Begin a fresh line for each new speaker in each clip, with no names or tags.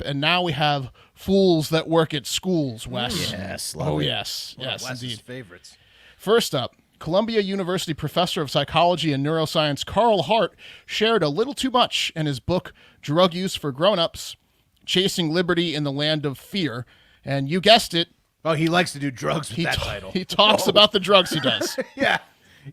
and now we have fools that work at schools, Wes.
Yes,
Oh,
love it.
yes.
One of
Yes,
Wes's
indeed.
favorites.
First up, Columbia University professor of psychology and neuroscience Carl Hart shared a little too much in his book, Drug Use for Grown-Ups, Chasing Liberty in the Land of Fear. And you guessed it.
Oh, he likes to do drugs with that title.
He talks about the drugs he does.
Yeah,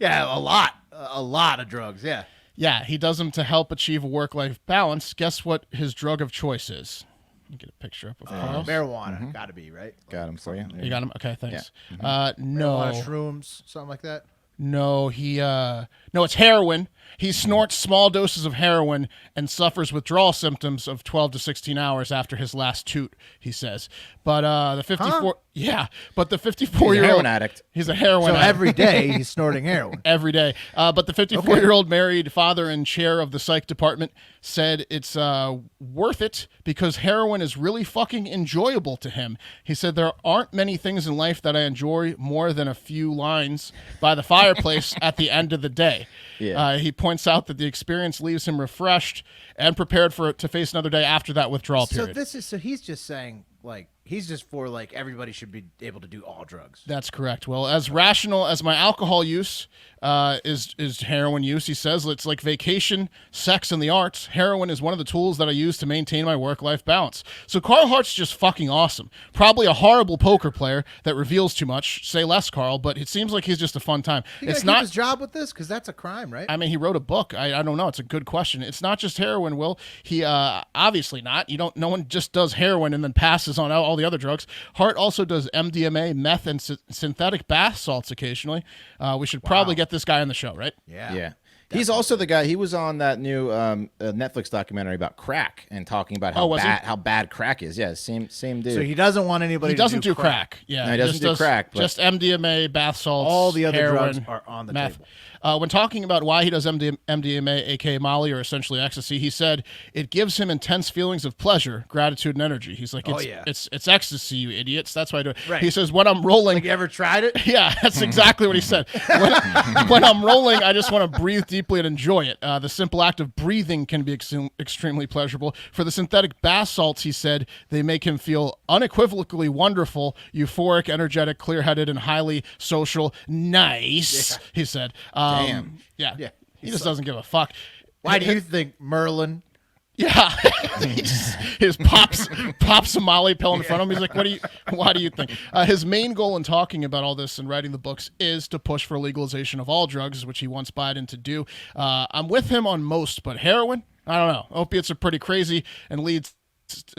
a lot of drugs. Yeah.
Yeah, he does them to help achieve a work-life balance. Guess what his drug of choice is? Let me get a picture up of Carl.
Marijuana, gotta be right.
Got him for you.
You got him? Okay, thanks.
Marijuana,
No,
shrooms, something like that.
no, it's heroin. He snorts small doses of heroin and suffers withdrawal symptoms of 12 to 16 hours after his last toot, he says. But the 54-year-old
heroin addict.
He's a heroin
So
addict.
every day he's snorting heroin.
Every day. But the 54-year-old married father and chair of the psych department said it's worth it because heroin is really fucking enjoyable to him. He said, there aren't many things in life that I enjoy more than a few lines by the fireplace at the end of the day.
Yeah.
He points out that the experience leaves him refreshed and prepared to face another day after that withdrawal period.
So he's just saying, like, he's just for, like, everybody should be able to do all drugs.
That's correct. Well, as rational as my alcohol use is heroin use, he says, it's like vacation, sex, and the arts. Heroin is one of the tools that I use to maintain my work-life balance. So Carl Hart's just fucking awesome. Probably a horrible poker player that reveals too much. Say less, Carl, but it seems like he's just a fun time.
It's not his job with this because that's a crime, right?
I mean, he wrote a book. I don't know. It's a good question. It's not just heroin, Will. He obviously not. No one just does heroin and then passes on all the other drugs. Hart also does MDMA, meth, and synthetic bath salts occasionally. We should probably get this guy on the show, right?
Yeah. He's also the guy. He was on that new Netflix documentary about crack and talking about how bad crack is. Yeah, same dude.
So he doesn't want anybody.
He doesn't
to
do crack. Yeah,
No, he doesn't do crack. But
just MDMA, bath salts.
All the other
heroin,
drugs are on the
meth.
table.
When talking about why he does MDMA, aka Molly, or essentially ecstasy, he said it gives him intense feelings of pleasure, gratitude, and energy. He's like, it's ecstasy, you idiots. That's why I do it.
Right.
He says, when I'm rolling,
Like, you ever tried it?
yeah, that's exactly what he said. When I'm rolling, I just want to breathe deeply and enjoy it. The simple act of breathing can be extremely pleasurable. For the synthetic bath salts, he said, they make him feel unequivocally wonderful, euphoric, energetic, clear-headed, and highly social. Nice, he said.
Damn.
Yeah.
Yeah.
He just doesn't give a fuck.
Why do you think Merlin?
Yeah, he just pops a Molly pill in front of him. He's like, why do you think? His main goal in talking about all this and writing the books is to push for legalization of all drugs, which he wants Biden to do. I'm with him on most, but heroin, I don't know. Opiates are pretty crazy and leads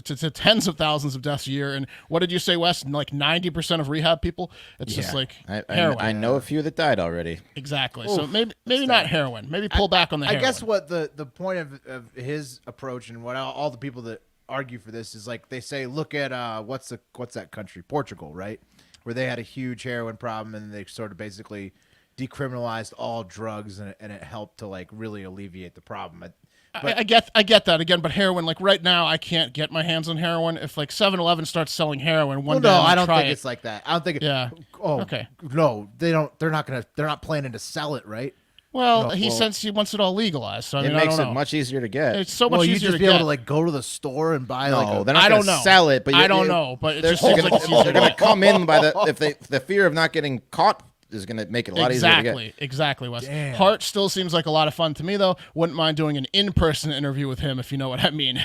to tens of thousands of deaths a year. And what did you say, Wes? Like 90% of rehab people? It's just like heroin.
I know a few that died already.
Exactly. Oof, so maybe not heroin. Maybe pull back on the heroin.
I guess what the point of his approach and what all the people that argue for this is, like, they say, look at what's that country? Portugal, right? Where they had a huge heroin problem and they sort of basically decriminalized all drugs and it helped to, like, really alleviate the problem. But
I get that again, but heroin, like right now, I can't get my hands on heroin. If like 7-Eleven starts selling heroin one day,
I don't think it's like that. I don't think.
Yeah.
Oh,
okay.
No, they don't. They're not planning to sell it, right?
Well, he says he wants it all legalized. So I mean,
it makes
I don't know.
it much easier to get.
It's so much
you
easier
just
to
be
get.
able to, like, go to the store and buy
they're not going to sell it. But
I don't know, but it just
they're
seems like it's easier to
going to
get.
come in by the fear of not getting caught is going to make it a lot easier to get.
Exactly, Wes.
Damn.
Hart still seems like a lot of fun to me, though. Wouldn't mind doing an in-person interview with him, if you know what I mean.